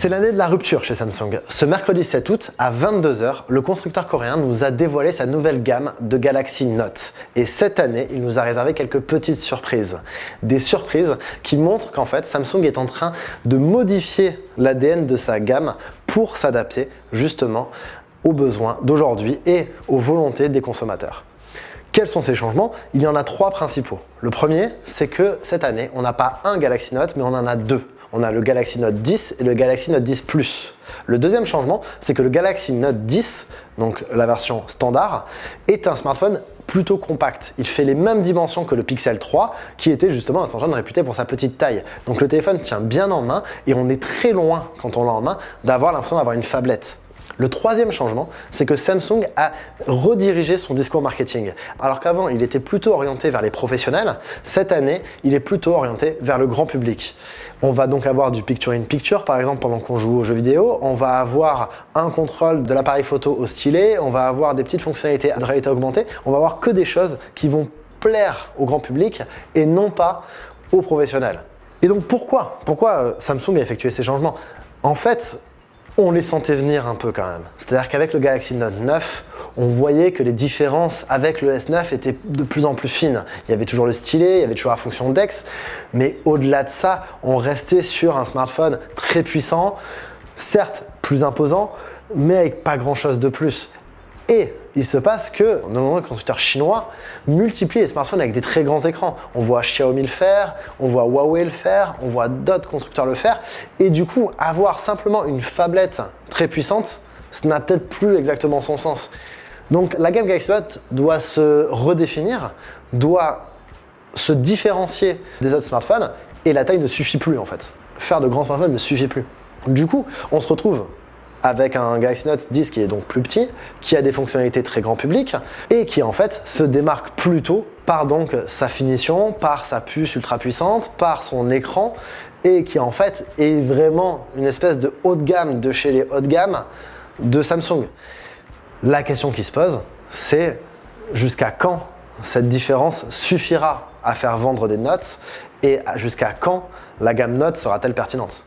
C'est l'année de la rupture chez Samsung. Ce mercredi 7 août, à 22 h, le constructeur coréen nous a dévoilé sa nouvelle gamme de Galaxy Note. Et cette année, il nous a réservé quelques petites surprises. Des surprises qui montrent qu'en fait, Samsung est en train de modifier l'ADN de sa gamme pour s'adapter justement aux besoins d'aujourd'hui et aux volontés des consommateurs. Quels sont ces changements? Il y en a trois principaux. Le premier, c'est que cette année, on n'a pas un Galaxy Note, mais on en a deux. On a le Galaxy Note 10 et le Galaxy Note 10 Plus. Le deuxième changement, c'est que le Galaxy Note 10, donc la version standard, est un smartphone plutôt compact. Il fait les mêmes dimensions que le Pixel 3, qui était justement un smartphone réputé pour sa petite taille. Donc le téléphone tient bien en main et on est très loin, quand on l'a en main, d'avoir l'impression d'avoir une phablette. Le troisième changement, c'est que Samsung a redirigé son discours marketing. Alors qu'avant, il était plutôt orienté vers les professionnels, cette année, il est plutôt orienté vers le grand public. On va donc avoir du picture-in-picture, par exemple, pendant qu'on joue aux jeux vidéo. On va avoir un contrôle de l'appareil photo au stylet. On va avoir des petites fonctionnalités de réalité augmentée. On va avoir que des choses qui vont plaire au grand public et non pas aux professionnels. Et donc pourquoi Samsung a effectué ces changements? En fait, on les sentait venir un peu quand même. C'est-à-dire qu'avec le Galaxy Note 9, on voyait que les différences avec le S9 étaient de plus en plus fines. Il y avait toujours le stylet, il y avait toujours la fonction DeX, mais au-delà de ça, on restait sur un smartphone très puissant, certes plus imposant, mais avec pas grand-chose de plus. Et il se passe que de nombreux constructeurs chinois multiplient les smartphones avec des très grands écrans. On voit Xiaomi le faire, on voit Huawei le faire, on voit d'autres constructeurs le faire. Et du coup, avoir simplement une phablette très puissante, ça n'a peut-être plus exactement son sens. Donc la gamme Galaxy Note doit se redéfinir, doit se différencier des autres smartphones et la taille ne suffit plus en fait. Faire de grands smartphones ne suffit plus. Du coup, on se retrouve avec un Galaxy Note 10 qui est donc plus petit, qui a des fonctionnalités très grand public et qui en fait se démarque plutôt par donc sa finition, par sa puce ultra puissante, par son écran et qui en fait est vraiment une espèce de haut de gamme de chez les hauts de gamme de Samsung. La question qui se pose, c'est jusqu'à quand cette différence suffira à faire vendre des Notes et jusqu'à quand la gamme Note sera-t-elle pertinente?